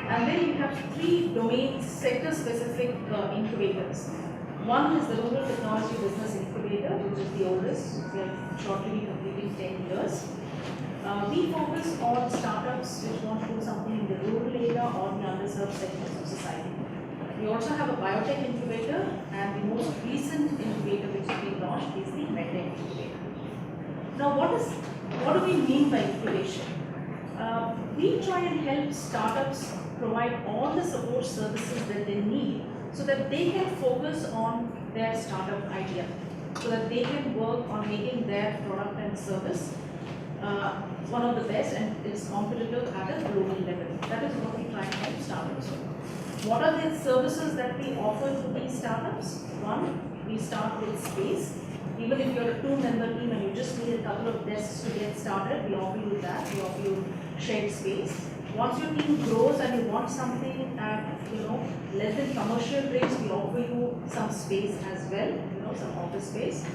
And then we have 3 domain sector-specific incubators. One is the Rural Technology Business Incubator, which is the oldest. We are shortly completing 10 years. We focus on startups which want to do something in the rural area or the underserved segments of society. We also have a biotech incubator, and the most recent incubator which has been launched is the medtech incubator. Now, what do we mean by incubation? We try and help startups provide all the support services that they need so that they can focus on their startup idea, so that they can work on making their product and service one of the best and is competitive at a global level. That is what we try and help startups with. What are the services that we offer to these startups? One, we start with space. Even if you're a 2-member team and you just need a couple of desks to get started, we offer you that. We offer you shared space. Once your team grows and you want something at less than commercial rates, we offer you some space as well, some office space.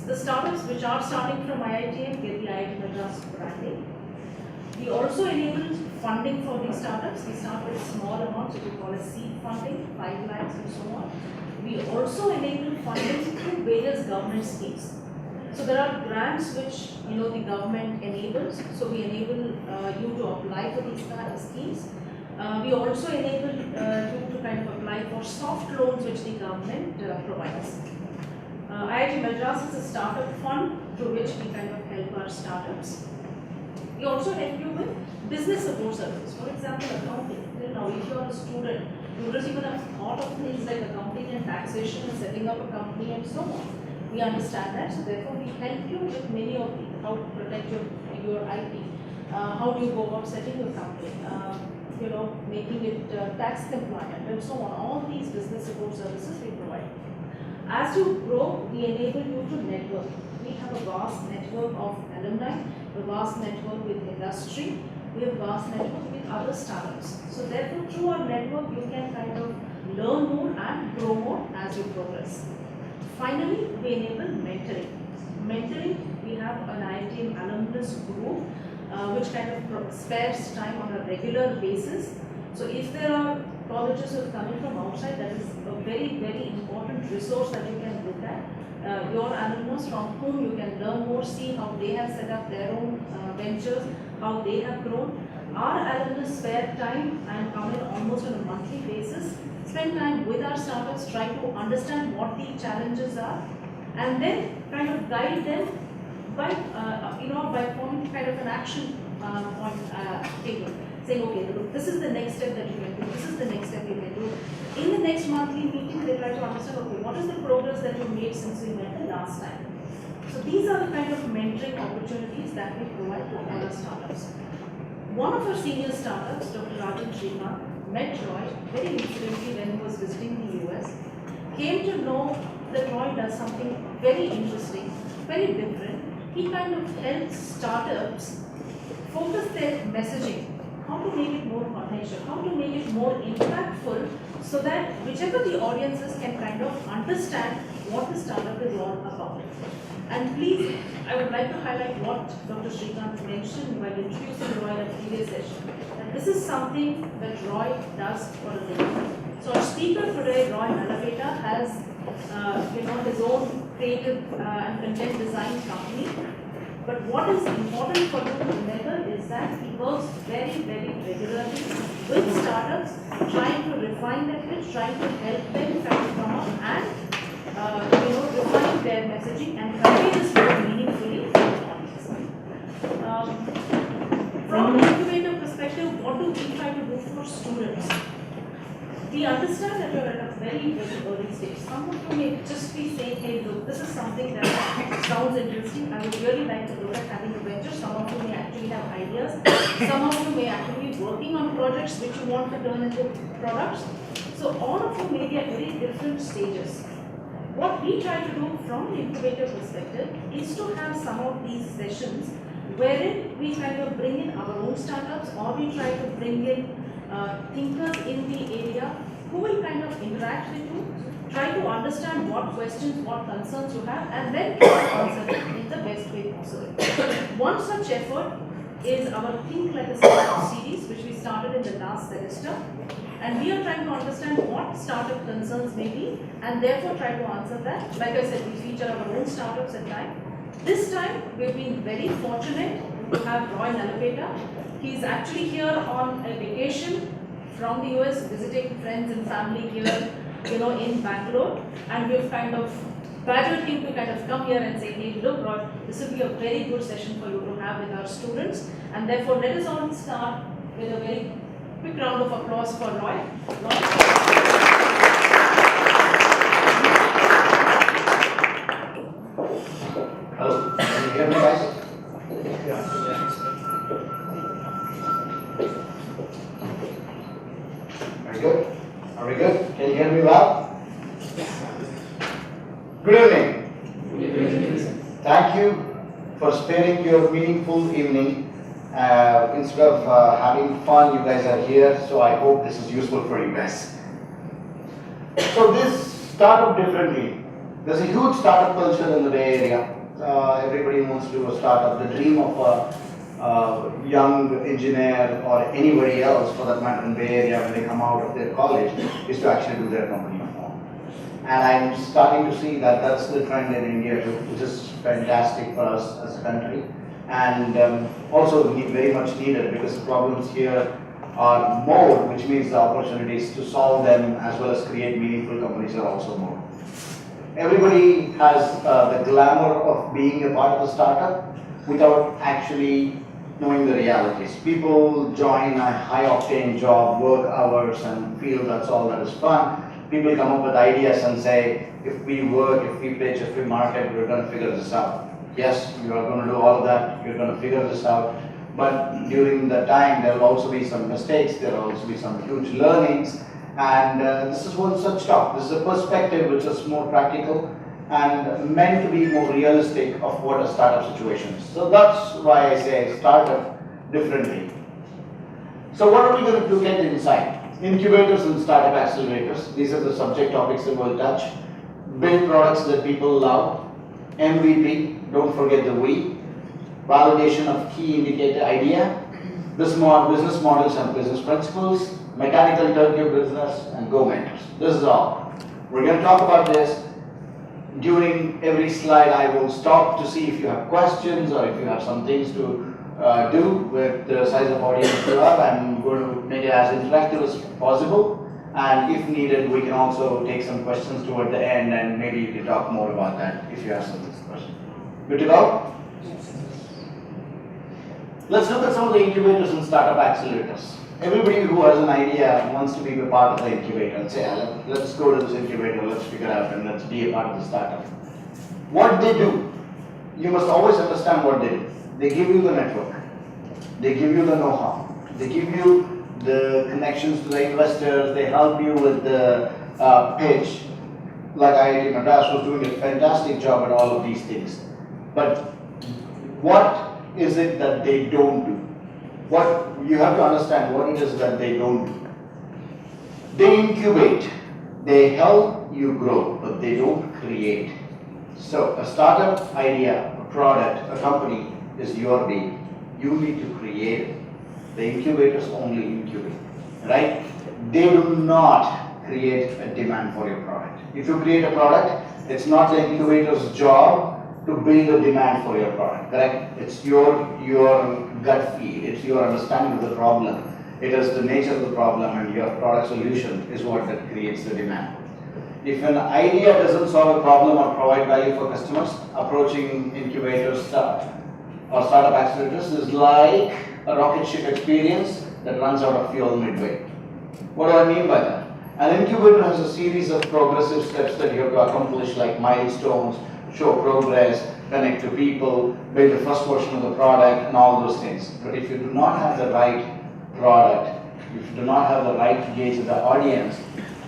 The startups which are starting from IITM get the IIT Madras branding. We also enable funding for these startups. We start with small amounts, which we call as seed funding, 5 lakhs and so on. We also enable funding through various government schemes. So there are grants which the government enables. So we enable you to apply for these kind of schemes. We also enable you to kind of apply for soft loans which the government provides. IIT Madras is a startup fund through which we kind of help our startups. We also help you with business support services. For example, accounting. Now, if you are a student, you don't even have thought of things like accounting and taxation and setting up a company and so on. We understand that, so therefore we help you with many of the how to protect your IP, how do you go about setting your company, making it tax compliant and so on. All these business support services we provide. As you grow, we enable you to network. We have a vast network of alumni, a vast network with industry, we have a vast network with other startups. So therefore, through our network, you can kind of learn more and grow more as you progress. Finally, we enable mentoring. Mentoring, we have an IITM alumnus group which kind of spares time on a regular basis. So if there are colleges who are coming from outside, that is a very, very important resource that you can look at. Your alumnus from whom you can learn more, see how they have set up their own ventures, how they have grown. Our alumnus spare time and come in almost on a monthly basis, spend time with our startups, try to understand what the challenges are, and then kind of guide them by by forming kind of an action point table, saying, okay, look, this is the next step that you can do, this is the next step you can do. In the next monthly meeting, they try to understand, okay, what is the progress that you made since we met the last time. So these are the kind of mentoring opportunities that we provide to other startups. One of our senior startups, Dr. Rajan Srikanth, met Roy very incidentally when he was visiting the US, came to know that Roy does something very interesting, very different. He kind of helps startups focus their messaging, how to make it more contextual, how to make it more impactful, so that whichever the audiences can kind of understand what the startup is all about. And please, I would like to highlight what Dr. Srikanth mentioned while introducing Roy in a previous session. And this is something that Roy does for a living. So our speaker today, Roy Nalaveta, has his own creative and content design company. But what is important for you to remember is that he works very, very regularly with startups, trying to refine their pitch, trying to help them kind of come up and refine their messaging and convey this more meaningfully to the audience. From an incubator perspective, what do we try to do for students? We understand that you're at a very, very early stage. Some of you may just be saying, hey, look, this is something that sounds interesting. I would really like to look at having a venture. Some of you may actually have ideas. Some of you may actually be working on projects which you want to turn into products. So all of you may be at very different stages. What we try to do from the incubator perspective is to have some of these sessions wherein we kind of bring in our own startups, or we try to bring in thinkers in the area who will kind of interact with you, try to understand what questions, what concerns you have, and then try to answer them in the best way possible. One such effort is our Think Like a Startup series, which we started in the last semester. And we are trying to understand what startup concerns may be and therefore try to answer that. Like I said, we feature our own startups at time. This time, we've been very fortunate to have Roy Nalapeta. He's actually here on a vacation from the US, visiting friends and family here, in Bangalore. And we've kind of badgered him to kind of come here and say, hey, look, Roy, this will be a very good session for you to have with our students. And therefore, let us all start with a very quick round of applause for Roy. Hello, can you hear me, guys? Very good. Are we good? Can you hear me well? Good evening. Thank you for sparing your meaningful evening. Instead of having fun, you guys are here, so I hope this is useful for you guys. So this startup differently. There's a huge startup culture in the Bay Area. Everybody wants to do a startup. The dream of a young engineer or anybody else, for that matter, in the Bay Area when they come out of their college, is to actually do their company of own. And I'm starting to see that that's the trend in India too, which is fantastic for us as a country. And also very much needed, because the problems here are more, which means the opportunities to solve them as well as create meaningful companies are also more. Everybody has the glamour of being a part of the startup without actually knowing the realities. People join a high-octane job, work hours, and feel that's all that is fun. People come up with ideas and say, if we work, if we pitch, if we market, we're going to figure this out. Yes, you are going to do all of that, you're going to figure this out, but during the time there will also be some mistakes, there will also be some huge learnings, and this is one such talk. This is a perspective which is more practical and meant to be more realistic of what a startup situation is. So that's why I say startup differently. So what are we going to get inside? Incubators and startup accelerators. These are the subject topics that we'll touch. Build products that people love. MVP, don't forget the we. Validation of key indicator idea. Business models and business principles. Mechanical turkey of business, and go mentors. This is all. We're going to talk about this. During every slide, I will stop to see if you have questions or if you have some things to do with the size of audience you have. I'm going to make it as interactive as possible. And if needed, we can also take some questions toward the end, and maybe you can talk more about that if you have some questions. Good to go? Let's look at some of the incubators and startup accelerators. Everybody who has an idea wants to be a part of the incubator and say, let's go to this incubator, let's figure out, and let's be a part of the startup. What they do, you must always understand what they do. They give you the network, they give you the know-how, they give you the connections to the investors, they help you with the pitch. Like IIT Madras was doing a fantastic job at all of these things. But what is it that they don't do? What you have to understand what it is that they don't do. They incubate, they help you grow, but they don't create. So a startup idea, a product, a company is your baby. You need to create it. The incubators only incubate, right? They do not create a demand for your product. If you create a product, it's not the incubator's job to build a demand for your product, correct? It's your gut feel, it's your understanding of the problem. It is the nature of the problem, and your product solution is what that creates the demand. If an idea doesn't solve a problem or provide value for customers, approaching incubators or startup accelerators is like a rocket ship experience that runs out of fuel midway. What do I mean by that? An incubator has a series of progressive steps that you have to accomplish, like milestones, show progress, connect to people, build the first version of the product, and all those things. But if you do not have the right product, if you do not have the right gauge of the audience,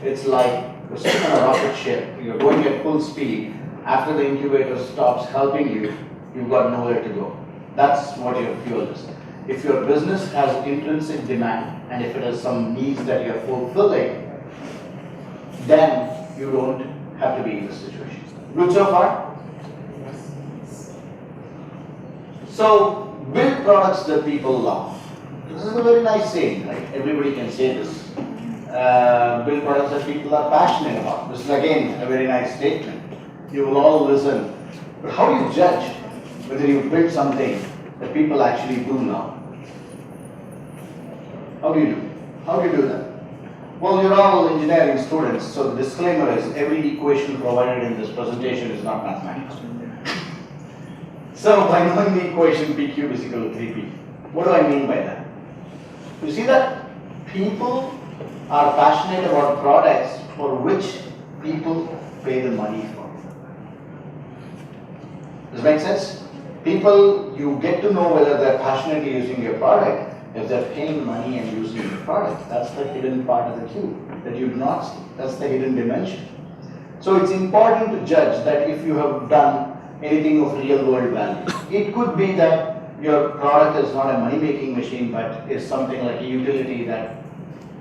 it's like you're sitting on a rocket ship, you're going at full speed. After the incubator stops helping you, you've got nowhere to go. That's what your fuel is. If your business has intrinsic demand, and if it has some needs that you're fulfilling, then you don't have to be in this situation. Good so far? So, build products that people love. This is a very nice saying, right? Everybody can say this. Build products that people are passionate about. This is again a very nice statement. You will all listen. But how do you judge whether you build something that people actually do now? How do you do? How do you do that? Well, you're all engineering students, so the disclaimer is every equation provided in this presentation is not mathematics. So by knowing the equation P cube is equal to 3P, what do I mean by that? You see that people are passionate about products for which people pay the money for. Does that make sense? People, you get to know whether they're passionately using your product if they're paying money and using your product. That's the hidden part of the cube that you do not see. That's the hidden dimension. So it's important to judge that if you have done anything of real world value. It could be that your product is not a money-making machine, but is something like a utility that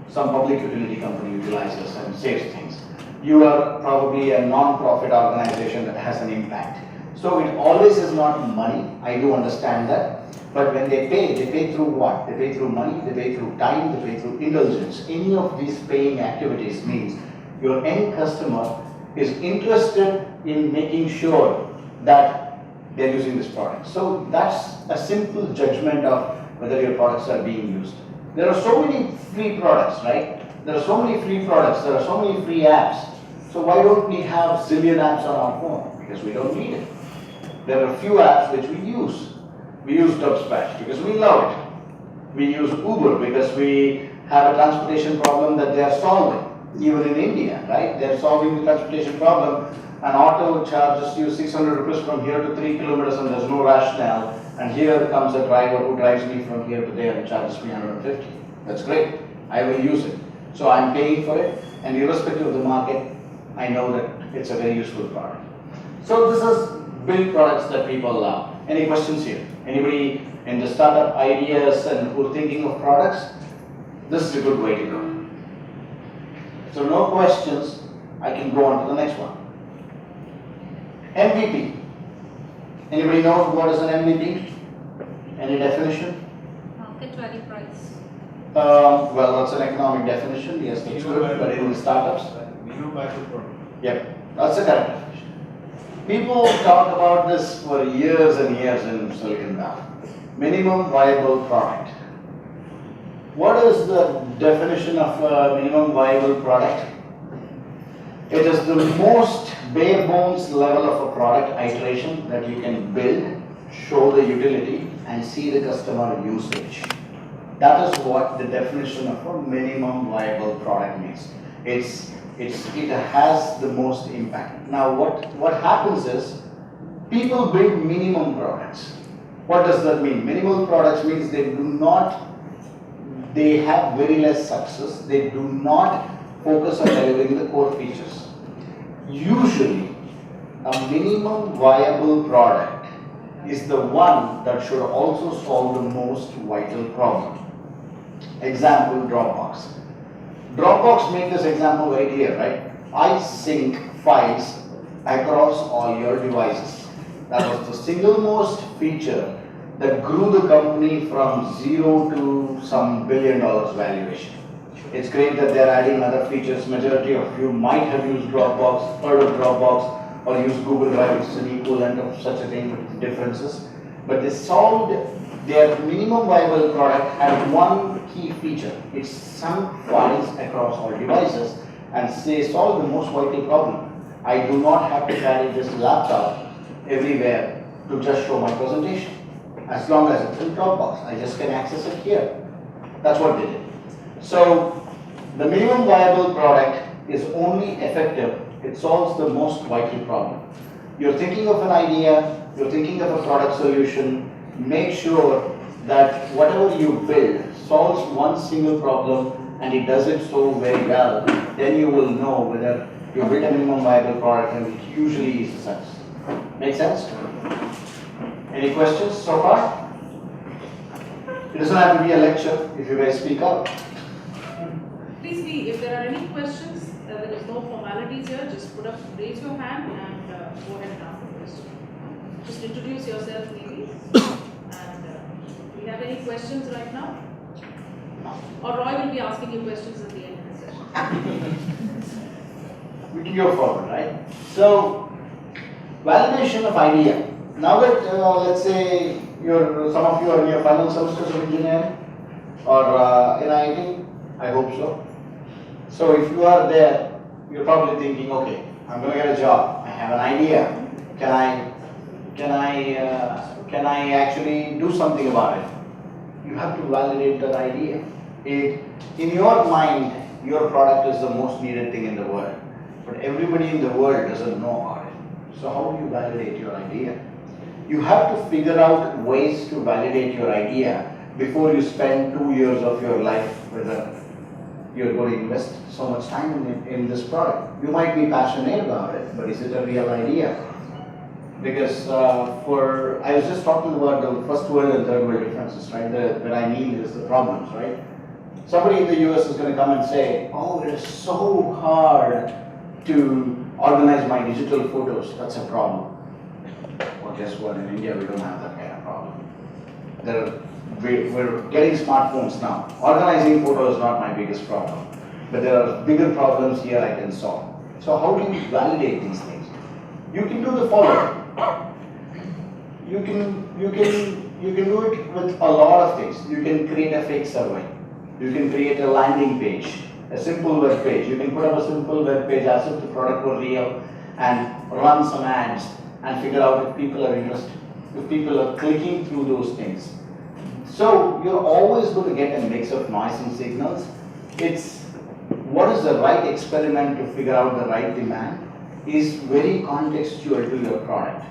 some public utility company utilizes and saves things. You are probably a non-profit organization that has an impact. So it always is not money, I do understand that. But when they pay through what? They pay through money, they pay through time, they pay through indulgence. Any of these paying activities means your end customer is interested in making sure that they're using this product. So that's a simple judgment of whether your products are being used. There are so many free products, right? There are so many free products, there are so many free apps. So why don't we have zillion apps on our phone? Because we don't need it. There are a few apps which we use. We use Dubsmash because we love it. We use Uber because we have a transportation problem that they are solving. Even in India, right? They're solving the transportation problem. An auto charges you 600 rupees from here to 3 kilometers and there's no rationale. And here comes a driver who drives me from here to there and charges me 150. That's great. I will use it. So I'm paying for it, and irrespective of the market, I know that it's a very useful product. So this is build products that people love. Any questions here? Anybody in the startup ideas and who are thinking of products? This is a good way to go. So no questions, I can go on to the next one. MVP. Anybody know what is an MVP? Any definition? Market value price. Well, that's an economic definition. Yes, that's good. But in the startups? Minimum viable product. Yep, that's a correct definition. People talk about this for years and years in Silicon Valley. Minimum viable product. What is the definition of a minimum viable product? It is the most bare bones level of a product iteration that you can build, show the utility, and see the customer usage. That is what the definition of a minimum viable product means. It has the most impact. Now what happens is people build minimum products. What does that mean? Minimal products means they have very less success. They do not focus on delivering the core features. Usually, a minimum viable product is the one that should also solve the most vital problem. Example, Dropbox. Dropbox made this example very clear, right? I sync files across all your devices. That was the single most feature that grew the company from zero to some $1 billion valuation. It's great that they're adding other features. Majority of you might have used Dropbox, heard of Dropbox, or used Google Drive, which is an equivalent of such a thing with differences. But they solved their minimum viable product had one key feature. It sunk files across all devices and they solved the most vital problem. I do not have to carry this laptop everywhere to just show my presentation. As long as it's in Dropbox, I just can access it here. That's what they did. So the minimum viable product is only effective, it solves the most vital problem. You're thinking of an idea, you're thinking of a product solution, make sure that whatever you build solves one single problem and it does it so very well, then you will know whether you build a minimum viable product, and it usually is a success. Make sense? Any questions so far? It doesn't have to be a lecture if you guys speak up. Please be, if there are any questions, there is no formalities here, just raise your hand and go ahead and ask the question. Just introduce yourself maybe. And do you have any questions right now? Or Roy will be asking you questions at the end of the session. We can go forward, right? So, validation of idea. Now that, let's say, some of you are in your final semesters of engineering or in IIT, I hope so. So, if you are there, you're probably thinking, okay, I'm going to get a job. I have an idea. Can I actually do something about it? You have to validate that idea. In your mind, your product is the most needed thing in the world, but everybody in the world doesn't know about it. So how do you validate your idea? You have to figure out ways to validate your idea before you spend 2 years of your life whether you're going to invest so much time in this product. You might be passionate about it, but is it a real idea? Because I was just talking about the first world and third world differences, right? What I mean is the problems, right? Somebody in the US is going to come and say, oh, it is so hard to organize my digital photos. That's a problem. Well, guess what? In India, we don't have that kind of problem. We're getting smartphones now. Organizing photos is not my biggest problem. But there are bigger problems here I can solve. So how do you validate these things? You can do the following. You can do it with a lot of things. You can create a fake survey. You can create a landing page, a simple web page. You can put up a simple web page as if the product were real and run some ads and figure out if people are interested, if people are clicking through those things. So you're always going to get a mix of noise and signals. It's what is the right experiment to figure out the right demand is very contextual to your product.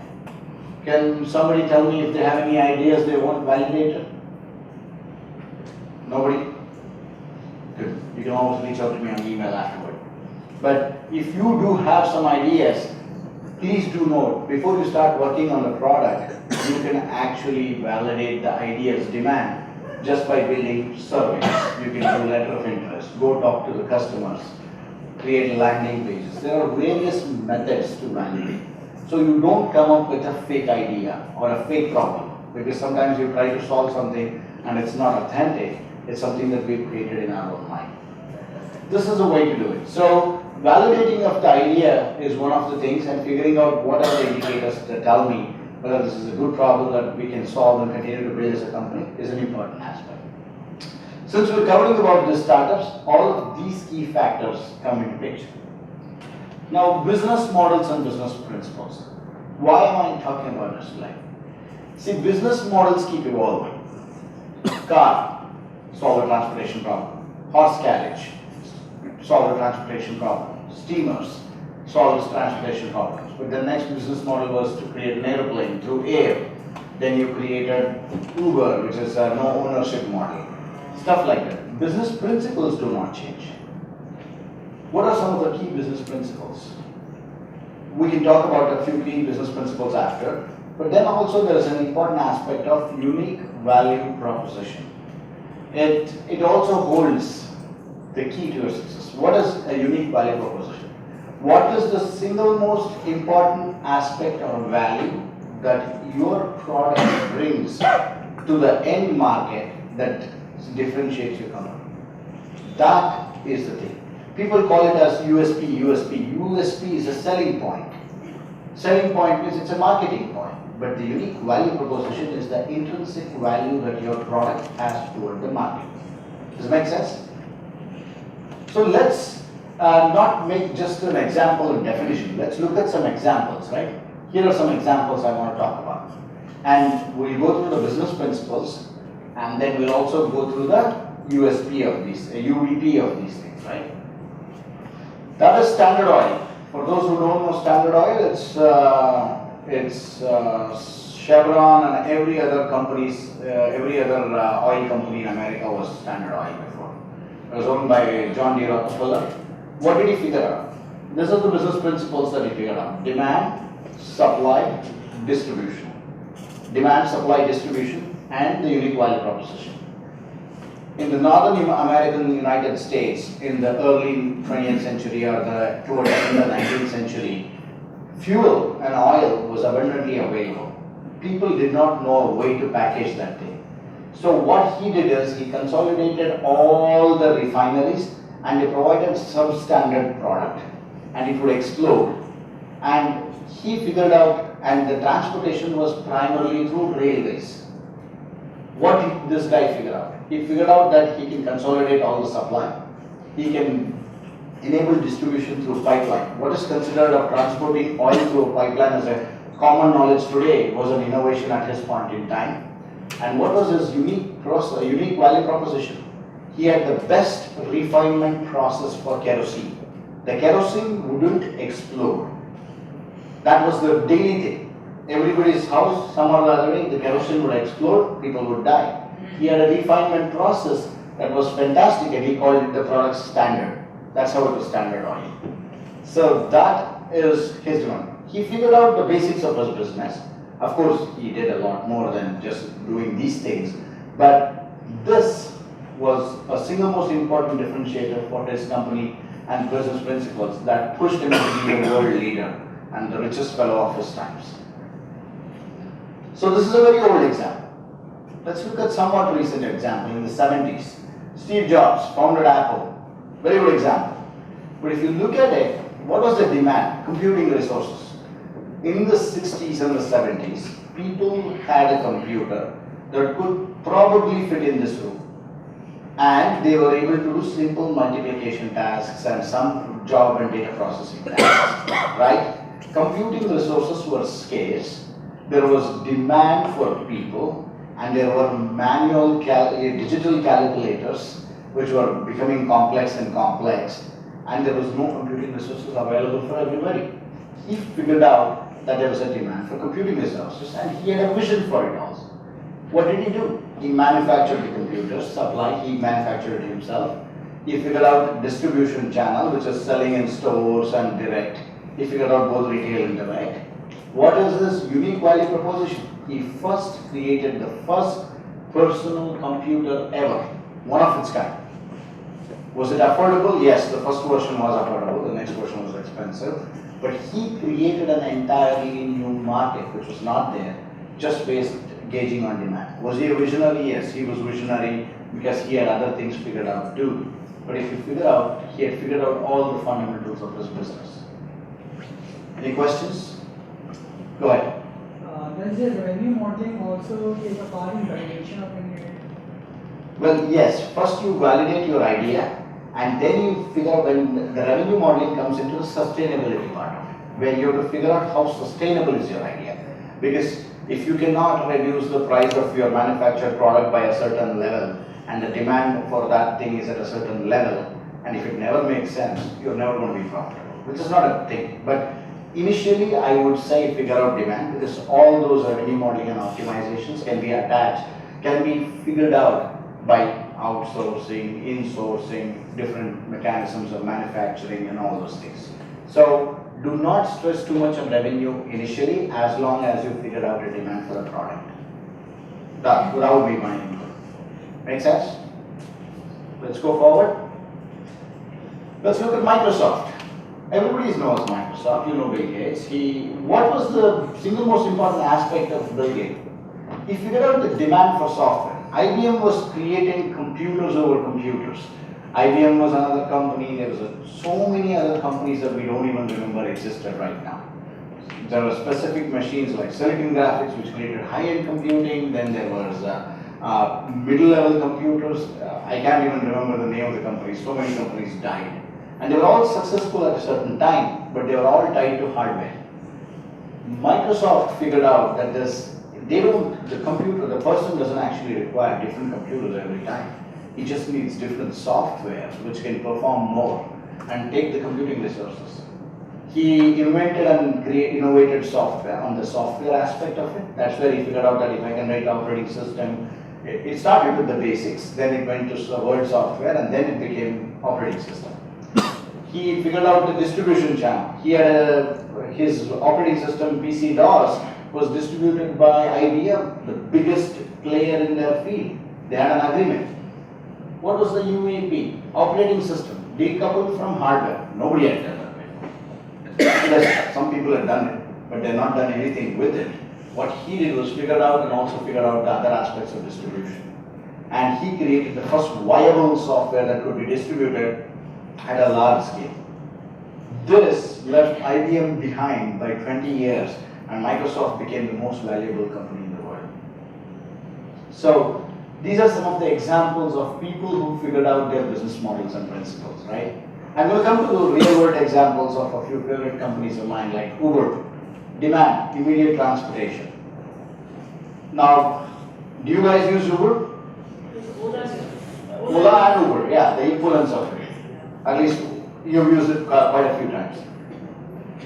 Can somebody tell me if they have any ideas they want validated? Nobody? Good. You can always reach out to me on email afterward. But if you do have some ideas, please do note, before you start working on the product, you can actually validate the idea's demand just by building surveys. You can do letter of interest, go talk to the customers, create landing pages. There are various methods to validate. So you don't come up with a fake idea or a fake problem, because sometimes you try to solve something and it's not authentic. It's something that we've created in our own mind. This is a way to do it. So validating of the idea is one of the things, and figuring out what are the indicators that tell me whether this is a good problem that we can solve and continue to build as a company is an important aspect. Since we're covering about the startups, all of these key factors come into picture. Now, business models and business principles. Why am I talking about this slide? See, business models keep evolving. Car, solve the transportation problem. Horse carriage, solve the transportation problem. Steamers, solve the transportation problems. But the next business model was to create an airplane through air. Then you created Uber, which is a no ownership model. Stuff like that. Business principles do not change. What are some of the key business principles? We can talk about a few key business principles after, but then also there is an important aspect of unique value proposition. It also holds the key to your success. What is a unique value proposition? What is the single most important aspect or value that your product brings to the end market that differentiates your company? That is the thing. People call it as USP. USP is a selling point. Selling point means it's a marketing point. But the unique value proposition is the intrinsic value that your product has toward the market. Does it make sense? So let's not make just an example and definition. Let's look at some examples, right? Here are some examples I want to talk about. And we'll go through the business principles, and then we'll also go through the USP of these, UVP of these things, right? That is Standard Oil. For those who don't know Standard Oil, it's Chevron and every other oil company in America was Standard Oil before. It was owned by John D. Rockefeller. What did he figure out? These are the business principles that he figured out. Demand, supply, distribution. Demand, supply, distribution, and the unique value proposition. In the Northern American United States, in the early 20th century or towards the end of the 19th century, fuel and oil was abundantly available. People did not know a way to package that thing. So what he did is he consolidated all the refineries and he provided substandard product and it would explode. And he figured out, and the transportation was primarily through railways. What did this guy figure out? He figured out that he can consolidate all the supply. He can enable distribution through pipeline. What is considered of transporting oil through a pipeline as a common knowledge today was an innovation at his point in time. And what was his unique value proposition? He had the best refinement process for kerosene. The kerosene wouldn't explode. That was the daily thing. Everybody's house, some or the other way, the kerosene would explode, people would die. He had a refinement process that was fantastic and he called it the product standard. That's how it was standard oil. So that is his one. He figured out the basics of his business. Of course, he did a lot more than just doing these things, but this was a single most important differentiator for his company and business principles that pushed him to be the world leader and the richest fellow of his times. So this is a very old example. Let's look at somewhat recent example in the 70s. Steve Jobs founded Apple. Very good example. But if you look at it, what was the demand? Computing resources. In the 60s and the 70s, people had a computer that could probably fit in this room. And they were able to do simple multiplication tasks and some job and data processing tasks, right? Computing resources were scarce. There was demand for people and there were manual digital calculators which were becoming complex and complex, and there was no computing resources available for everybody. He figured out that there was a demand for computing resources and he had a vision for it also. What did he do? He manufactured the computers, he manufactured it himself. He figured out distribution channel, which is selling in stores and direct. He figured out both retail and direct. What is this unique value proposition? He first created the first personal computer ever, one of its kind. Was it affordable? Yes, the first version was affordable, the next version was expensive. But he created an entirely new market which was not there, just based gauging on demand. Was he a visionary? Yes, he was visionary because he had other things figured out too. But if you figure out, he had figured out all the fundamentals of his business. Any questions? Go ahead. Does the revenue modeling also take a part in validation of an idea? Well, yes. First you validate your idea and then you figure out when the revenue modeling comes into the sustainability part of it, where you have to figure out how sustainable is your idea. Because if you cannot reduce the price of your manufactured product by a certain level and the demand for that thing is at a certain level, and if it never makes sense, you're never going to be profitable, which is not a thing. But initially, I would say figure out demand, because all those revenue modeling and optimizations can be attached, can be figured out by outsourcing, insourcing, different mechanisms of manufacturing and all those things. So do not stress too much on revenue initially as long as you figure out a demand for the product. That would be my input. Make sense? Let's go forward. Let's look at Microsoft. Everybody knows Microsoft, you know Bill Gates. What was the single most important aspect of Bill Gates? He figured out the demand for software. IBM was creating computers over computers. IBM was another company, there was so many other companies that we don't even remember existed right now. There were specific machines like Silicon Graphics which created high-end computing, then there was middle-level computers. I can't even remember the name of the companies, so many companies died. And they were all successful at a certain time, but they were all tied to hardware. Microsoft figured out that the person doesn't actually require different computers every time. He just needs different software which can perform more and take the computing resources. He invented and innovated software on the software aspect of it. That's where he figured out that if I can write operating system, it started with the basics, then it went to word software and then it became operating system. He figured out the distribution channel. He had his operating system PC-DOS was distributed by IBM, the biggest player in their field. They had an agreement. What was the UAP? Operating system, decoupled from hardware. Nobody had done that. Some people had done it, but they had not done anything with it. What he did was figure out and also figure out the other aspects of distribution. and he created the first viable software that could be distributed at a large scale. This left IBM behind by 20 years, and Microsoft became the most valuable company in the world. So these are some of the examples of people who figured out their business models and principles, right? I'm going to come to the real world examples of a few favorite companies of mine, like Uber, demand, immediate transportation. Now, do you guys use Uber? Ola and Uber, yeah, the equivalents of it. At least you've used it quite a few times.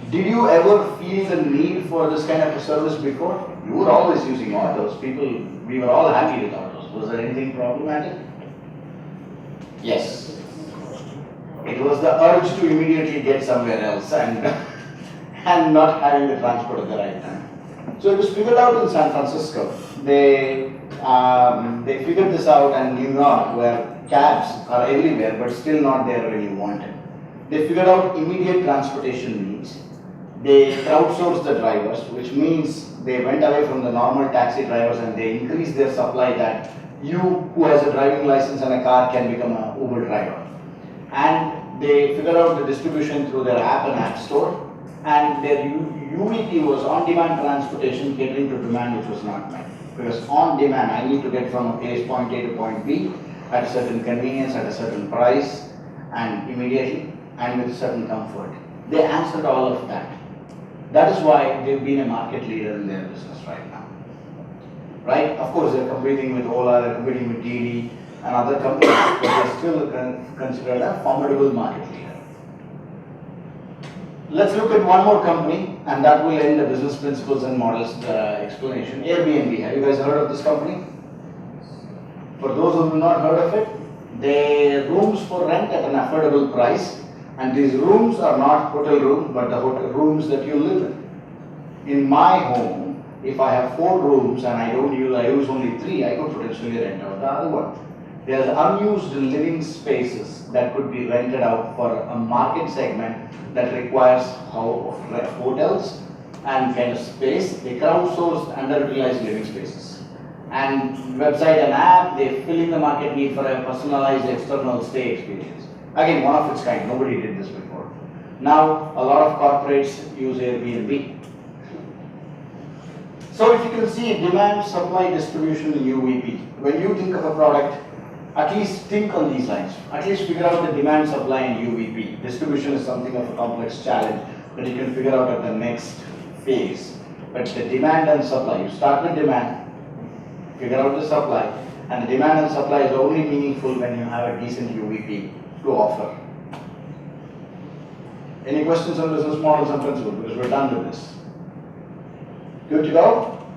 Did you ever feel the need for this kind of a service before? You were always using autos. We were all happy with autos. Was there anything problematic? Yes. It was the urge to immediately get somewhere else and, and not having the transport at the right time. So it was figured out in San Francisco. They figured this out, and New York, where cabs are everywhere but still not there when you want it. They figured out immediate transportation needs. They crowdsourced the drivers, which means they went away from the normal taxi drivers and they increased their supply, that you who has a driving license and a car can become an Uber driver. And they figured out the distribution through their app and app store, and their UVP was on-demand transportation catering to demand which was not met. Because on demand, I need to get from a place point A to point B at a certain convenience, at a certain price, and immediately, and with certain comfort. They answered all of that. That is why they've been a market leader in their business right now. Right? Of course, they're competing with Ola, they're competing with DD and other companies, but they're still considered a formidable market leader. Let's look at one more company, and that will end the business principles and models explanation. Airbnb. Have you guys heard of this company? For those who have not heard of it, they're rooms for rent at an affordable price, and these rooms are not hotel rooms, but the hotel rooms that you live in. In my home, if I have 4 rooms and I use only 3, I could potentially rent out the other one. There's unused living spaces that could be rented out for a market segment that requires hotels and kind of space. They crowdsourced underutilized living spaces. And website and app, they fill in the market need for a personalized external stay experience. Again, one of its kind, nobody did this before. Now, a lot of corporates use Airbnb. So if you can see demand, supply, distribution in UVP, when you think of a product, at least think on these lines. At least figure out the demand, supply, and UVP. Distribution is something of a complex challenge that you can figure out at the next phase. But the demand and supply, you start with demand, figure out the supply, and the demand and supply is only meaningful when you have a decent UVP to offer. Any questions on business models and principles? Because we're done with this. Good to go?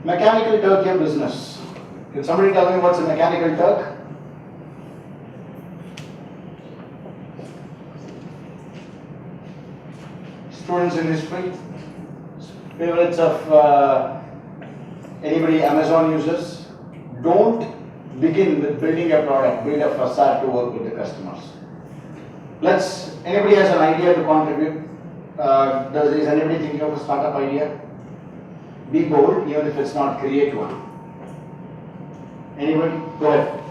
Mechanical Turkey business. Can somebody tell me what's a mechanical Turk? Students in history? Favorites of anybody Amazon users? Don't begin with building a product, build a facade to work with the customers. Anybody has an idea to contribute? Is anybody thinking of a startup idea? Be bold, even if it's not, create one. Anybody? Go ahead.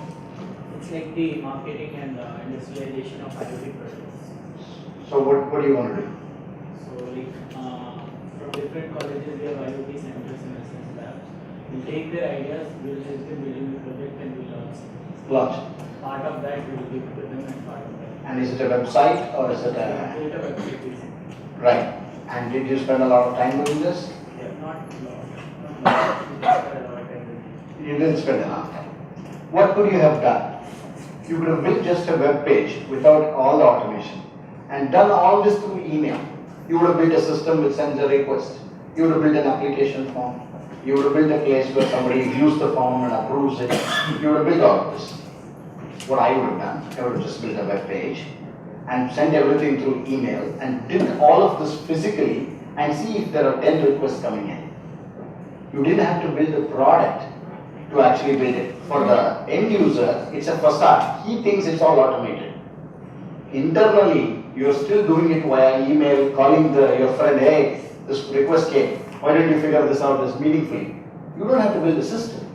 It's like the marketing and industrialization of IoT products. So what do you want to do? So like from different colleges we have IoT centers and research labs. We take their ideas, we'll help them building the project and we'll launch. Launch. Part of that we'll give to them and part of that. And is it a website or is it a... Create a website basically. Right. And did you spend a lot of time doing this? Yeah, not a lot. We just spend a lot of time with it. You didn't spend enough time. What could you have done? You could have built just a web page without all the automation and done all this through email. You would have built a system which sends a request. You would have built an application form. You would have built a place where somebody views the form and approves it. You would have built all of this. What I would have done, I would have just built a web page and sent everything through email and did all of this physically and see if there are 10 requests coming in. You didn't have to build a product to actually build it. For the end user, it's a facade. He thinks it's all automated. Internally, you're still doing it via email, calling your friend, hey, this request came. Why don't you figure this out as meaningfully? You don't have to build a system.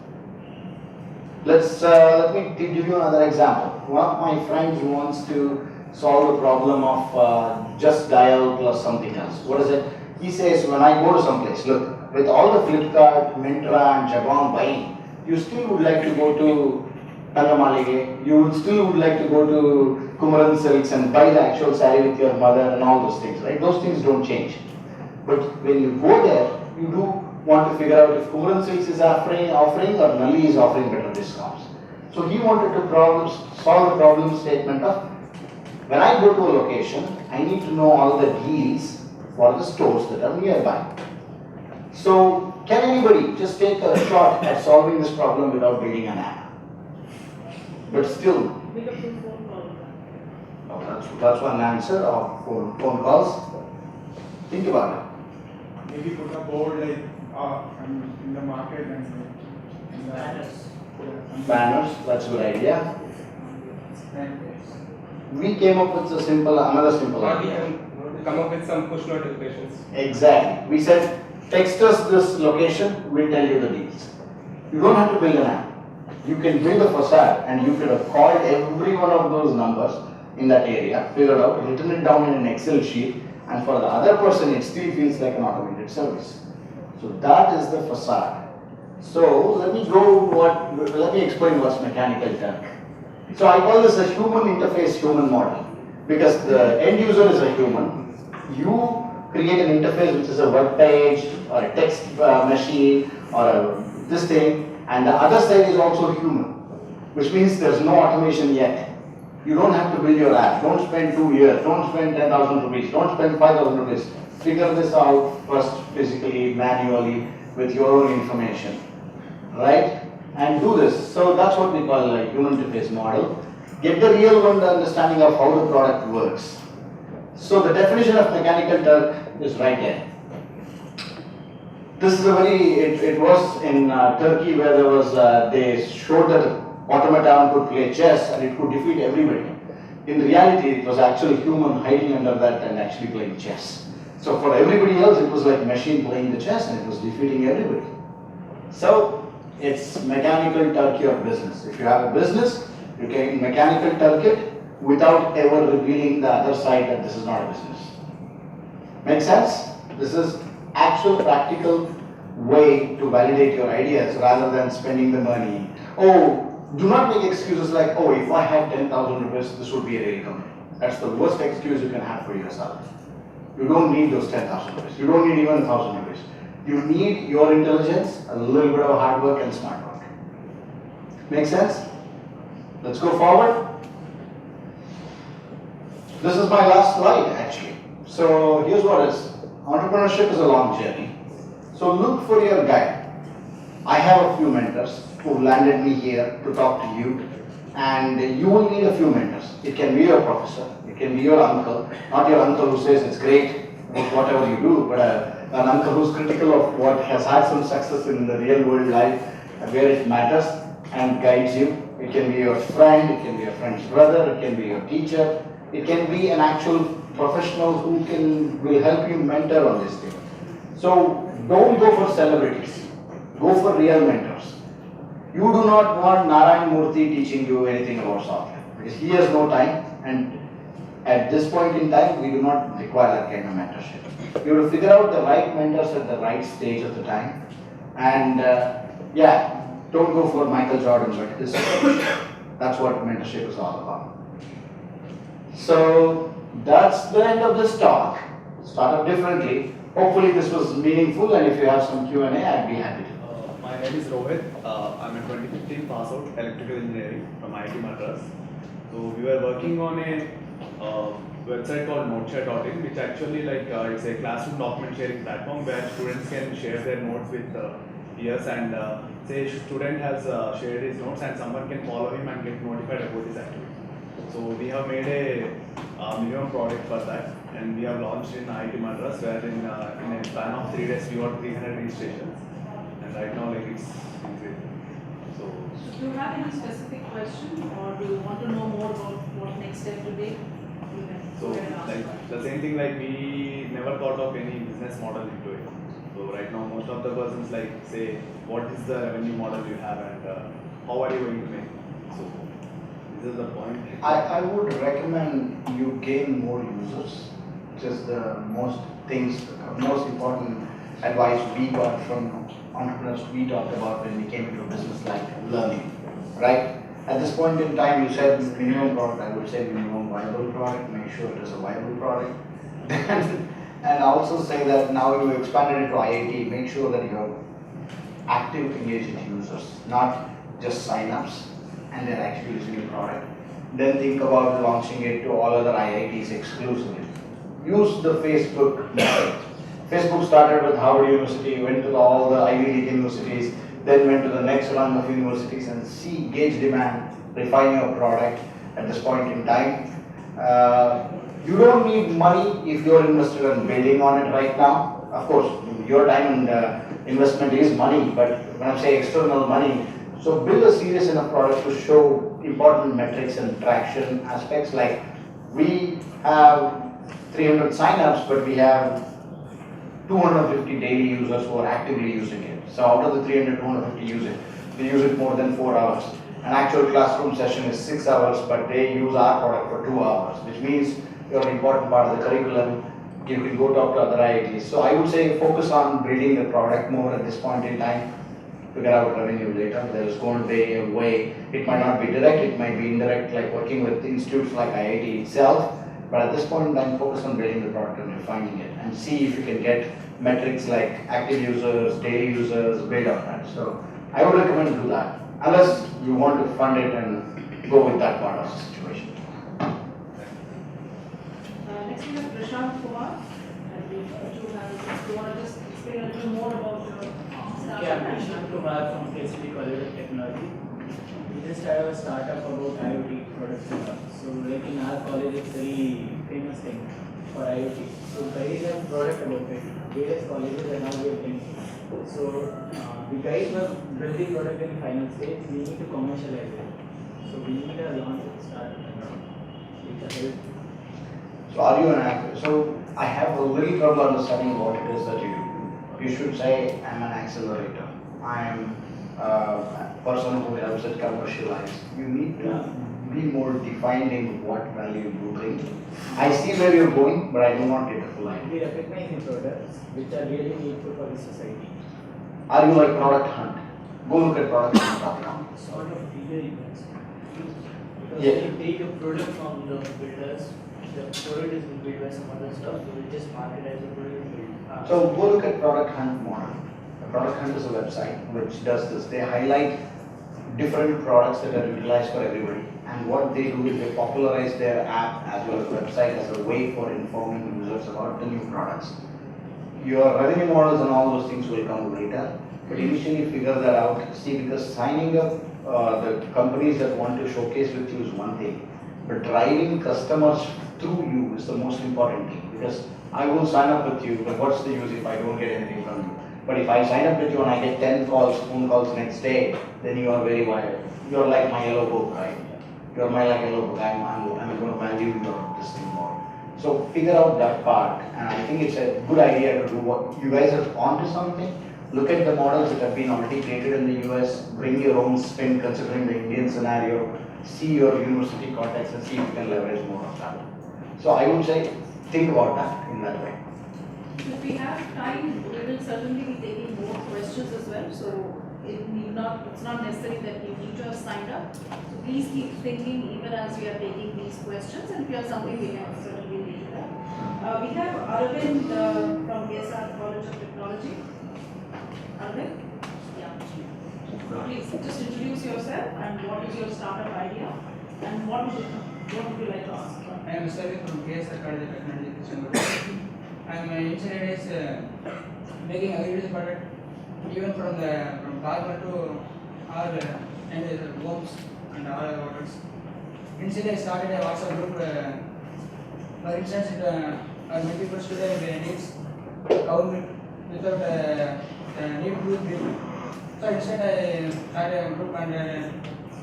Let me give you another example. One of my friends wants to solve the problem of just dial plus something else. What is it? He says, when I go to some place, look, with all the Flipkart, Myntra and Jabong buying, you still would like to go to Tangamalige, you still would like to go to Kumaran Silks and buy the actual saree with your mother and all those things, right? Those things don't change. But when you go there, you do want to figure out if Kumaran Silks is offering or Nalli is offering better discounts. So he wanted to solve the problem statement of, when I go to a location, I need to know all the deals for the stores that are nearby. So can anybody just take a shot at solving this problem without building an app? But still, Make a phone call. that's one answer of phone calls. Think about it. Maybe put a board like in the market and Banners. Banners, that's a good idea. We came up with another simple Or we idea. can come up with some push notifications. Exactly. We said, text us this location, we'll tell you the deals. You don't have to build an app. You can build a facade and you could have called every one of those numbers in that area, figured out, written it down in an Excel sheet, and for the other person it still feels like an automated service. So that is the facade. So let me explain what's mechanical turk. So I call this a human interface human model because the end user is a human. You create an interface which is a web page or a text machine or this thing, and the other side is also human, which means there's no automation yet. You don't have to build your app. Don't spend 2 years. Don't spend 10,000 rupees. Don't spend 5,000 rupees. Figure this out first physically, manually, with your own information, right? And do this. So that's what we call a human interface model. Get the real world understanding of how the product works. So the definition of mechanical turk is right here. This is it was in Turkey where there was, they showed that automaton could play chess and it could defeat everybody. In reality, it was actually human hiding under that and actually playing chess. So for everybody else, it was like machine playing the chess and it was defeating everybody. So it's mechanical turkey of business. If you have a business, you can mechanical turk it without ever revealing the other side that this is not a business. Make sense? This is actual practical way to validate your ideas rather than spending the money. Oh, do not make excuses like, oh, if I had 10,000 rupees, this would be a real company. That's the worst excuse you can have for yourself. You don't need those 10,000 rupees. You don't need even 1,000 rupees. You need your intelligence, a little bit of hard work and smart work. Make sense? Let's go forward. This is my last slide actually. So here's what it is. Entrepreneurship is a long journey. So look for your guide. I have a few mentors who landed me here to talk to you, and you will need a few mentors. It can be your professor, it can be your uncle, not your uncle who says it's great with whatever you do, but an uncle who's critical of what has had some success in the real world life where it matters and guides you. It can be your friend, it can be your friend's brother, it can be your teacher, it can be an actual professional who will help you mentor on this thing. So don't go for celebrities, go for real mentors. You do not want Narayan Murthy teaching you anything about software because he has no time, and at this point in time we do not require that kind of mentorship. You have to figure out the right mentors at the right stage of the time, and don't go for Michael Jordan, but that's what mentorship is all about. So that's the end of this talk. Start up differently. Hopefully this was meaningful, and if you have some Q&A, I'd be happy to. My name is Rohit. I'm a 2015 pass out electrical engineering from IIT Madras. So we were working on a website called noteshare.in, which actually it's a classroom document sharing platform where students can share their notes with peers, and say a student has shared his notes and someone can follow him and get notified about his activity. So we have made a minimum product for that, and we have launched in IIT Madras, where in a span of 3 days we got 300 registrations, and right now it's great. So Do you have any specific question, or do you want to know more about what next step to take? So the same thing, we never thought of any business model into it. So right now most of the persons say what is the revenue model you have, and how are you going to make? So this is the point. I would recommend you gain more users. Just the most important advice we got from entrepreneurs we talked about when we came into business, like learning, right? At this point in time, you said minimum product. I would say minimum viable product. Make sure it is a viable product. And also say that now you expanded it to IIT. Make sure that you have active engaged users, not just sign-ups, and they're actually using your product. Then think about launching it to all other IITs exclusively. Use the Facebook method. Facebook started with Harvard University, went to all the Ivy League universities, then went to the next rung of universities and see, gauge demand, refine your product at this point in time. You don't need money if you're invested in building on it right now. Of course, your time and investment is money, but when I say external money, so build a serious enough product to show important metrics and traction aspects. Like we have 300 signups, but we have 250 daily users who are actively using it. So out of the 300, 250 use it. They use it more than 4 hours. An actual classroom session is 6 hours, but they use our product for 2 hours, which means you're an important part of the curriculum. You can go talk to other IITs. So I would say focus on building the product more at this point in time. Figure out revenue later. There is going to be a way. It might not be direct, it might be indirect, like working with institutes like IIT itself. But at this point in time, focus on building the product and refining it, and see if you can get metrics like active users, daily users, build on that. So I would recommend do that, unless you want to fund it and go with that part of the situation. Next we have Prashant Kumar. And we you want to just explain a little more about your startup? Yeah, Prashant Kumar from KCD College of Technology. We just have a startup about IoT products and all. So like in our college, it's very famous thing for IoT. So guys have product about it. Various colleges are now building. So the guys were building product in final stage. We need to commercialize it. So we need a launch startup and all. Which are help. So are you an actor? So I have a little trouble understanding what it is that you do. You should say I'm an accelerator. I'm a person who helps it commercialize. You need to be more defined in what value you bring. I see where you're going, but I do not get the full idea. We recognize the products which are really needful for the society. Are you like Product Hunt? Go look at producthunt.com. Sort of bigger events. Because Yeah. when you take a product from the builders, the product is built by some other stuff, so we just market as a product built. So go look at Product Hunt model. The Product Hunt is a website which does this. They highlight different products that are utilized for everybody. And what they do is they popularize their app as well as website as a way for informing users about the new products. Your revenue models and all those things will come later. But initially figure that out. See, because signing up the companies that want to showcase with you is one thing. But driving customers through you is the most important thing. Because I will sign up with you, but what's the use if I don't get anything from you? But if I sign up with you and I get 10 calls, phone calls next day, then you are very wired. You're like my yellow book, right? You're my like yellow book. I'm going to value your this thing more. So figure out that part, and I think it's a good idea to do what you guys are onto something. Look at the models that have been already created in the US. Bring your own spin considering the Indian scenario. See your university context and see if you can leverage more of that. So I would say think about that in that way. If we have time, we will certainly be taking more questions as well. So it's not necessary that you need to have signed up. So please keep thinking even as we are taking these questions, and if you have something we can certainly take that. We have Arvind from BSR College of Technology. Arvind? Yeah. Please just introduce yourself and what is your startup idea and what would you like to ask? I am Mr. from BSR College of Technology. And my initial idea is making agriculture product even from farmer to all and homes and all our waters. Initially, I started a WhatsApp group. For instance, multiple student needs cow milk without need to milk. So instead, I started a group, and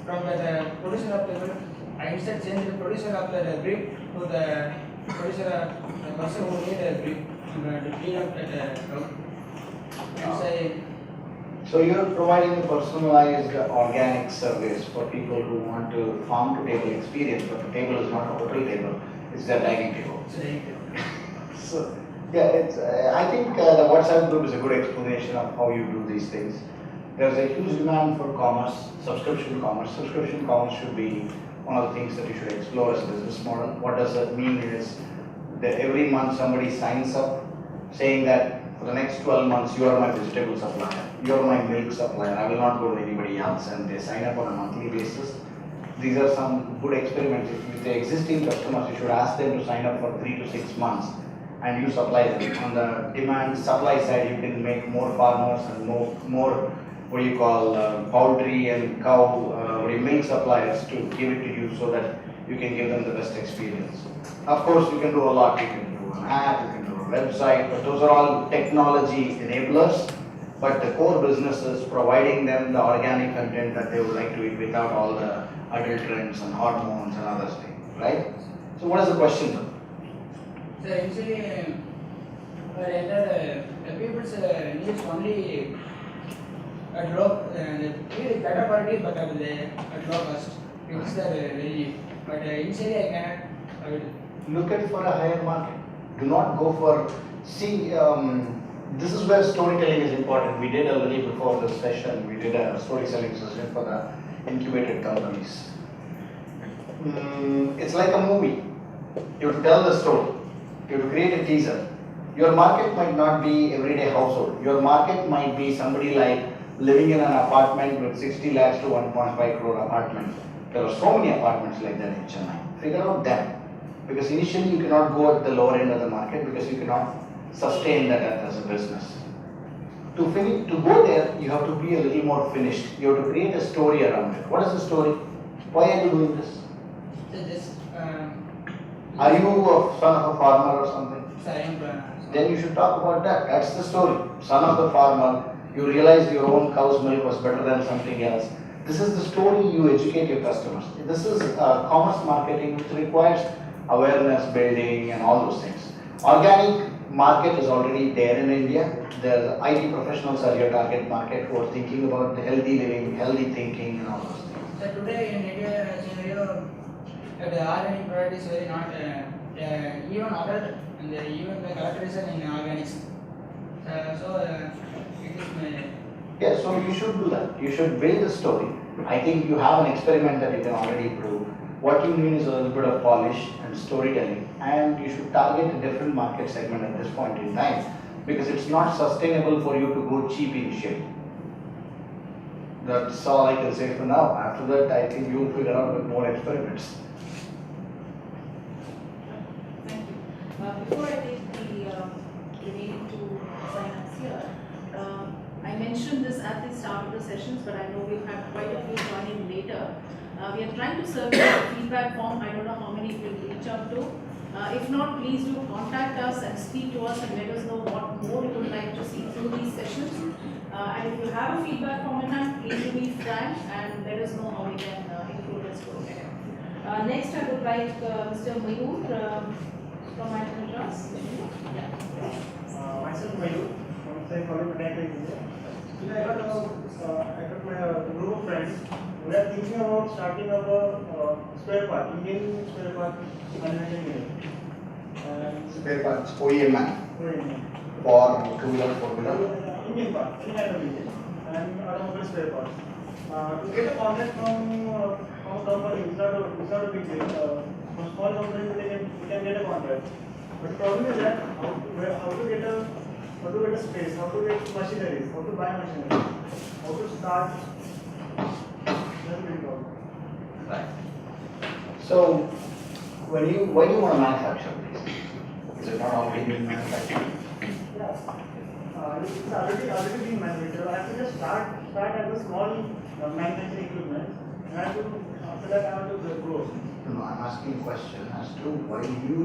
from the producer of the milk, I instead changed the producer of the breed to the producer, the person who need a breed to clean up that cow. And So you're providing a personalized organic service for people who want to farm to table experience, but the table is not a hotel table, it's their dining table. So, yeah, it's, I think the WhatsApp group is a good explanation of how you do these things. There's a huge demand for commerce, subscription commerce. Subscription commerce should be one of the things that you should explore as a business model. What does that mean is that every month somebody signs up saying that for the next 12 months you are my vegetable supplier, you are my milk supplier, I will not go to anybody else, and they sign up on a monthly basis. These are some good experiments. With the existing customers, you should ask them to sign up for 3 to 6 months and you supply them. On the demand supply side, you can make more farmers and more what do you call poultry and cow milk suppliers to give it to you so that you can give them the best experience. Of course, you can do a lot. You can do an app, you can do a website, but those are all technology enablers. But the core business is providing them the organic content that they would like to eat without all the adulterants and hormones and other things, right? So what is the question? So actually, the people's needs only at low, really better quality, but at low cost. It's very, but initially I cannot avoid it. Look at for a higher market. Do not go for, see, this is where storytelling is important. We did a little before this session, we did a story selling session for the incubated companies. It's like a movie. You have to tell the story. You have to create a teaser. Your market might not be everyday household. Your market might be somebody like living in an apartment with 60 lakhs to 1.5 crore apartment. There are so many apartments like that in Chennai. Figure out them. Because initially you cannot go at the lower end of the market because you cannot sustain that as a business. To go there, you have to be a little more finished. You have to create a story around it. What is the story? Why are you doing this? So just, Are you a son of a farmer or something? so I am, Then you should talk about that. That's the story. Son of the farmer, you realize your own cow's milk was better than something else. This is the story you educate your customers. This is commerce marketing, which requires awareness building and all those things. Organic market is already there in India. The IT professionals are your target market who are thinking about the healthy living, healthy thinking and all those things. so today in India scenario, the organic product is very not even ordered and even the characterization in organics. It is my. Yeah, so you should do that. You should build a story. I think you have an experiment that you can already prove. What you need is a little bit of polish and storytelling, and you should target a different market segment at this point in time because it's not sustainable for you to go cheap initially. That's all I can say for now. After that, I think you'll figure out with more experiments. Thank you. Before I take the remaining two sign-ups here, I mentioned this at the start of the sessions, but I know we've had quite a few joining later. We are trying to circulate a feedback form. I don't know how many we'll reach out to. If not, please do contact us and speak to us and let us know what more you would like to see through these sessions. And if you have a feedback form in hand, please do be frank and let us know how we can include this program. Next, I would like Mr. Mayur from IIT Madras. Myself, Mayur, from the College India. I got my group of friends. We are thinking about starting up a spare part, Indian spare part manufacturing unit. Spare parts, OEM man, for two-wheeler, four-wheeler. Indian part, any kind of engine, and automobile spare parts. To get a contract from a company, it's not a big deal. From small companies, we can get a contract. But the problem is that how to get a space, how to get machineries, how to buy machineries, how to start. That's a big problem. Right. So, why do you want to manufacture this? Is it not already being manufactured? Yeah. It's already being manufactured. I have to just start as a small manufacturing equipment, and after that I have to grow. No, I'm asking a question as to why do you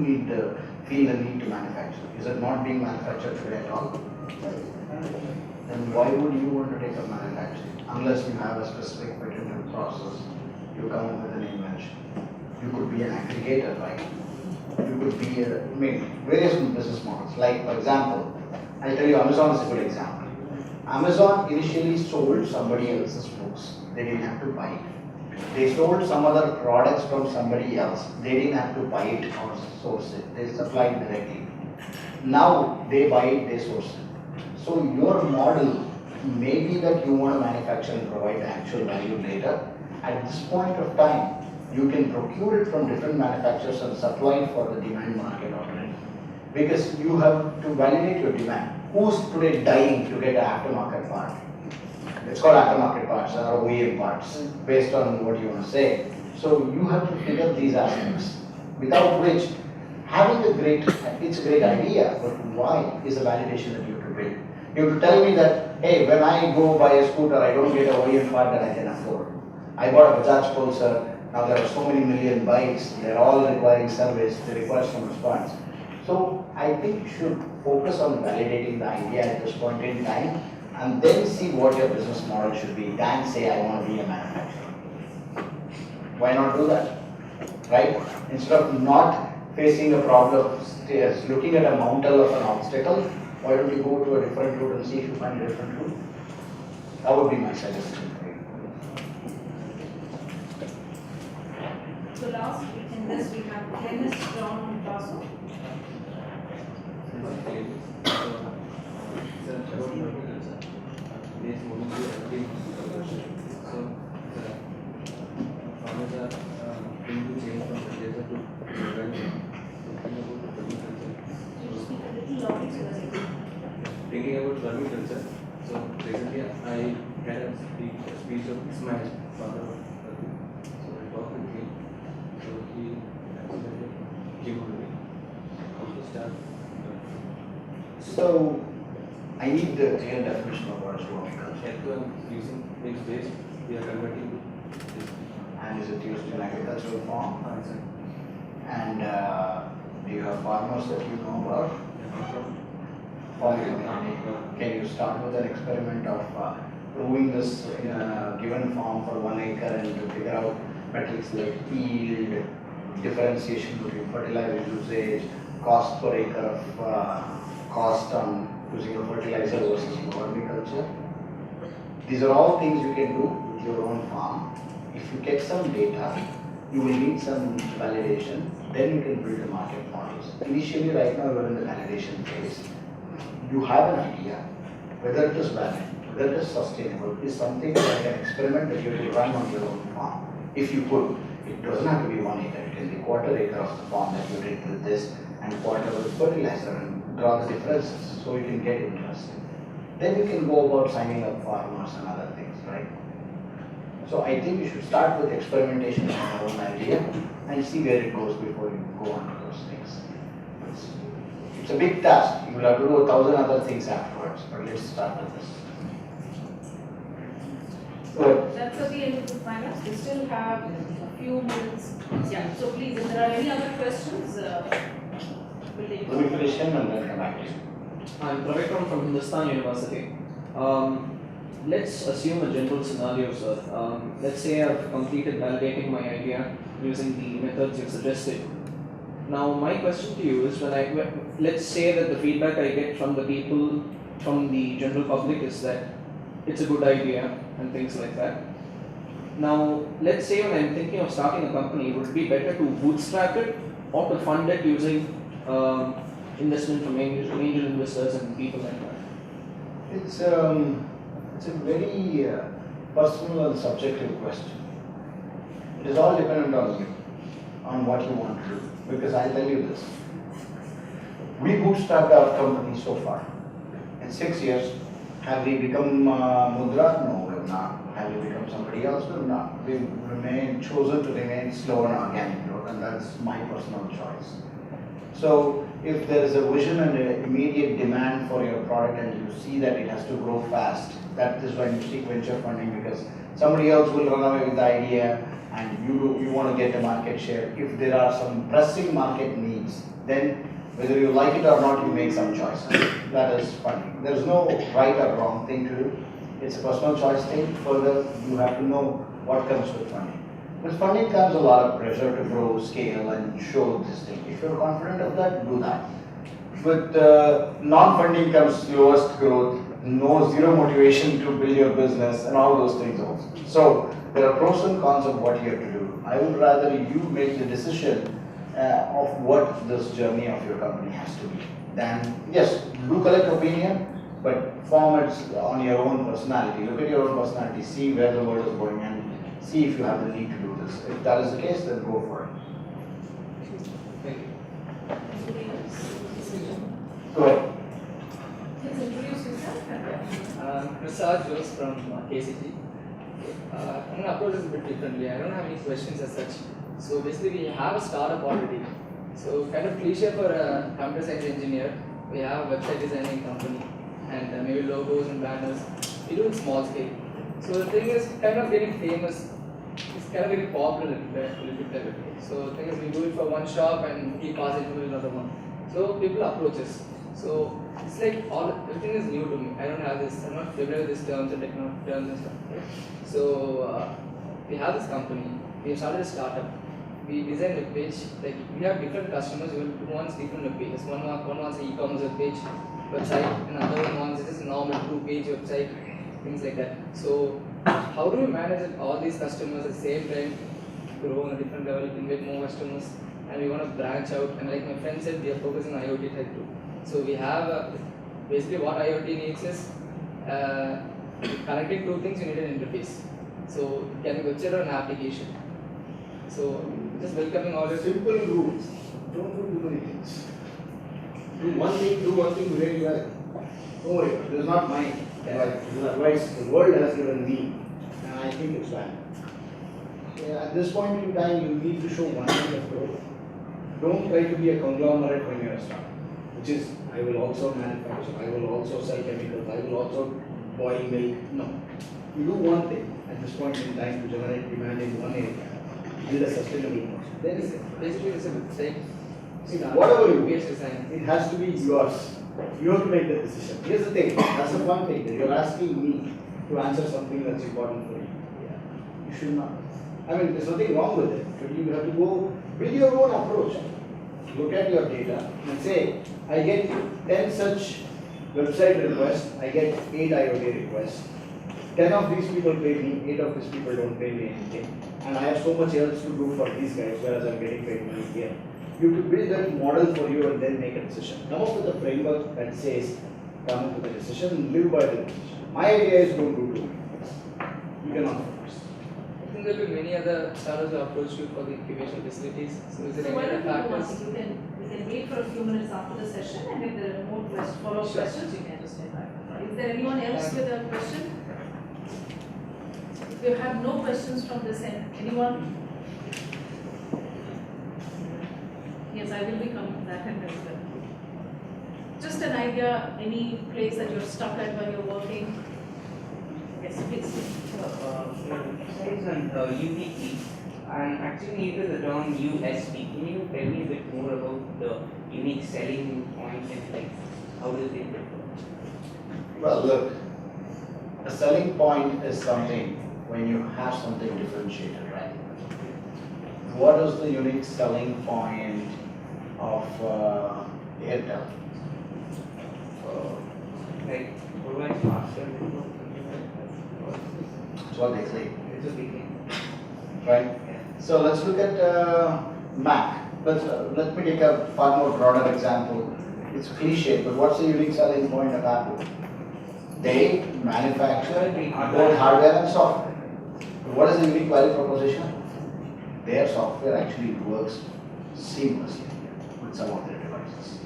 feel the need to manufacture? Is it not being manufactured today at all? Then why would you want to take up manufacturing? Unless you have a specific patented process, you come up with an invention. You could be an aggregator, right? You could be various business models. Like, for example, I'll tell you, Amazon is a good example. Amazon initially sold somebody else's books. They didn't have to buy it. They sold some other products from somebody else. They didn't have to buy it or source it. They supplied directly. Now they buy it, they source it. So your model may be that you want to manufacture and provide actual value later. At this point of time, you can procure it from different manufacturers and supply it for the demand market already. Because you have to validate your demand. Who's today dying to get an aftermarket part? It's called aftermarket parts or OEM parts, based on what you want to say. So you have to figure these aspects, without which having it's a great idea, but why is a validation that you have to build. You have to tell me that, hey, when I go buy a scooter, I don't get an OEM part that I can afford. I bought a Bajaj Pulsar, now there are so many million bikes, they're all requiring service, they require some response. So I think you should focus on validating the idea at this point in time, and then see what your business model should be, than say, I want to be a manufacturer. Why not do that, right? Instead of not facing a problem, looking at a mountain of an obstacle, why don't you go to a different route and see if you find a different route? That would be my suggestion for you. So last in this we have chemist John Paso. Thinking about vermiculture, so recently I had a speech of my father, so I talked with him, so he actually came on me. How to start? So I need the clear definition of what is vermiculture. Effluent using mixed waste, we are converting to this. And is it used in agricultural farm? Exactly. And do you have farmers that you know about? Can you start with an experiment of proving this in a given farm for 1 acre and to figure out metrics like yield, differentiation between fertilizer usage, cost per acre of cost on using a fertilizer versus vermiculture? These are all things you can do with your own farm. If you get some data, you will need some validation, then you can build the market models. Initially, right now, we're in the validation phase. You have an idea, whether it is valid, whether it is sustainable, is something like an experiment that you will run on your own farm. If you could, it doesn't have to be 1 acre, it can be 1/4 acre of the farm that you did with this and 1/4 with fertilizer and draw the differences so you can get interest. Then you can go about signing up farmers and other things, right? So I think you should start with experimentation on your own idea and see where it goes before you go on to those things. It's a big task. You will have to do 1,000 other things afterwards, but let's start with this. Good. That's at the end of the finance. We still have a few minutes. Yeah. So please, if there are any other questions, we'll take. Let me finish him and then come back to you. I'm Rohit from Hindustan University. Let's assume a general scenario, sir. Let's say I've completed validating my idea using the methods you've suggested. Now, my question to you is, let's say that the feedback I get from the people, from the general public, is that it's a good idea and things like that. Now, let's say when I'm thinking of starting a company, would it be better to bootstrap it or to fund it using investment from angel investors and people like that? It's a very personal and subjective question. It is all dependent on you, on what you want to do. Because I'll tell you this. We bootstrapped our company so far. In 6 years, have we become Mudra? No, we have not. Have we become somebody else? We have not. We've chosen to remain slow and organic growth, and that's my personal choice. So, if there is a vision and an immediate demand for your product and you see that it has to grow fast, that is when you seek venture funding, because somebody else will run away with the idea and you want to get a market share. If there are some pressing market needs, then whether you like it or not, you make some choices. That is funding. There is no right or wrong thing to do. It's a personal choice thing. Further, you have to know what comes with funding. With funding comes a lot of pressure to grow, scale, and show this thing. If you're confident of that, do that. With non-funding comes slowest growth, no zero motivation to build your business and all those things also. So there are pros and cons of what you have to do. I would rather you make the decision of what this journey of your company has to be. Then yes, do collect opinion, but form it on your own personality. Look at your own personality, see where the world is going, and see if you have the need to do this. If that is the case, then go for it. Anybody else? Go ahead. Please introduce yourself. Prasad Jose from KCG. I'm going to approach this a bit differently. I don't have any questions as such. So basically, we have a startup already. So kind of cliche for a computer science engineer, we have a website designing company and maybe logos and banners. We do it small scale. So the thing is kind of getting famous. It's kind of getting popular a little bit. So the thing is we do it for one shop and keep passing to another one. So people approach us. So it's like everything is new to me. I don't have this. I'm not familiar with these terms and technology terms and stuff. Right? So we have this company. We have started a startup. We design web page. Like we have different customers who wants different web pages. One wants an e-commerce web page website, and another one wants just a normal 2-page website, things like that. So how do we manage all these customers at the same time, grow on a different level, invite more customers, and we want to branch out? And like my friend said, we are focusing on IoT type too. So we have basically what IoT needs is connecting two things. You need an interface. So it can be website or an application. So just welcoming all your simple rules. Don't do too many things. Do one thing very well. Don't worry, it is not mine. It is advice the world has given me, and I think it's valid. At this point in time, you need to show one kind of growth. Don't try to be a conglomerate when you are a startup, which is I will also manufacture, I will also sell chemicals, I will also boil milk. No. You do one thing at this point in time to generate demand in one area. Build a sustainable process. Then is it. Basically, it's a website. Whatever you do, Page design. it has to be yours. You have to make the decision. Here's the thing, that's the one thing, that you're asking me to answer something that's important for you. You should not. I mean, there's nothing wrong with it, but you have to go build your own approach. Look at your data and say, I get 10 such website requests, I get 8 IoT requests. 10 of these people pay me, 8 of these people don't pay me anything. And I have so much else to do for these guys, whereas I'm getting paid money here. You have to build that model for you and then make a decision. Come up with a framework that says, come up with a decision and live by the decision. My idea is don't do too many. You cannot focus. I think there will be many other startups who approach you for the incubation facilities. So is there So any why other don't you do one factors? thing? We can wait for a few minutes after the session, and if there are more follow-up Sure. questions, you can just invite. Is there anyone else with a question? If you have no questions from this end, anyone? Yes, I will be coming back and as well. Just an idea, any place that you're stuck at while you're working? Yes, please. Size on UPT, and actually even the term USP. Can you tell me a bit more about the unique selling points and like how does it differ? Well, look, a selling point is something when you have something differentiated, right? What is the unique selling point of Airtel? Like provide faster network, something like that. That's what they say, It's a big thing. right? So let's look at Mac. Let me take a far more broader example. It's cliche, but what's the unique selling point of Apple? They manufacture both hardware and software. But what is the unique value proposition? Their software actually works seamlessly with some of their devices,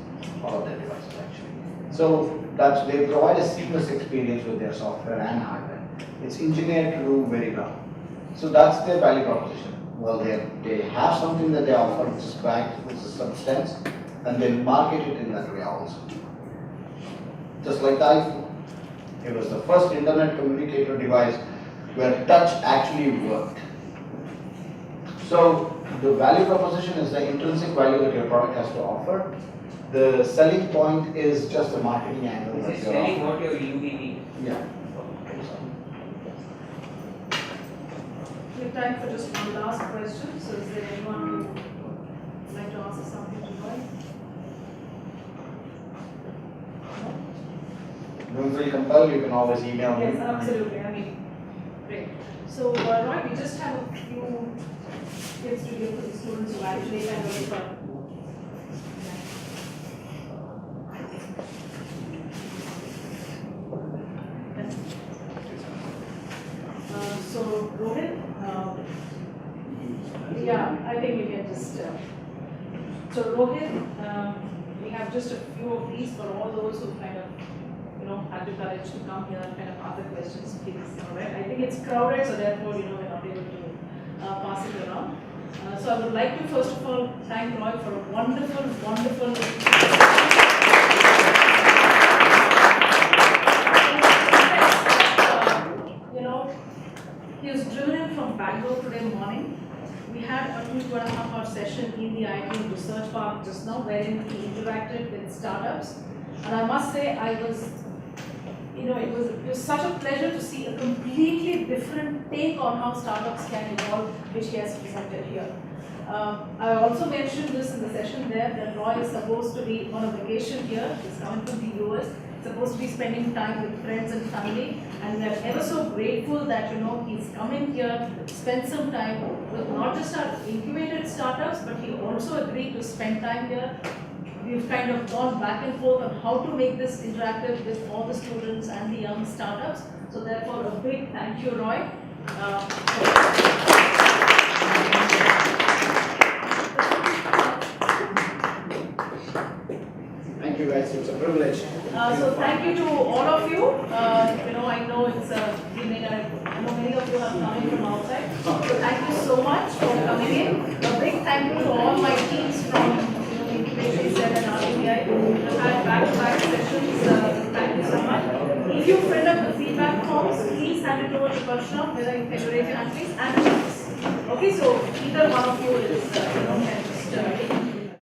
all of their devices actually. So they provide a seamless experience with their software and hardware. It's engineered to do very well. So that's their value proposition. Well, they have something that they offer which is backed with substance, and they market it in that way also. Just like the iPhone. It was the first internet communicator device where touch actually worked. So the value proposition is the intrinsic value that your product has to offer. The selling point is just a marketing angle. Is that it you're selling offering. what your UPT? Yeah. We have time for just one last question. So is there anyone who would like to answer something to Roy? No? don't feel compelled, you can always email me. Yes, absolutely. I mean, great. So, Roy, we just have a few tips to give to the students who actually kind of so, Rohit, yeah, I think we can just. So, Rohit, we have just a few of these for all those who kind of, had the courage to come here and kind of ask the questions, please. All right. I think it's crowded, so therefore, we're not able to pass it around. So, I would like to first of all thank Roy for a wonderful, wonderful. He was driven in from Bangalore today morning. We had a 2.5 hour session in the IIT Research Park just now, wherein he interacted with startups. And I must say, it was such a pleasure to see a completely different take on how startups can evolve, which he has presented here. I also mentioned this in the session there that Roy is supposed to be on a vacation here. He's coming from the US. Supposed to be spending time with friends and family, and we are ever so grateful that he's coming here, spend some time with not just our incubated startups, but he also agreed to spend time here. We've kind of gone back and forth on how to make this interactive with all the students and the young startups. So therefore, a big thank you, Roy. Thank you guys, it's a privilege. So thank you to all of you. I know it's I know many of you are coming from outside. So thank you so much for coming in. A big thank you to all my teams from Incubation Cell and RTBI who had back-to-back sessions. Thank you so much. If you filled up the feedback forms, please hand it over to Prashna, whether you can raise your hand please, and please. Okay, so either one of you is can just take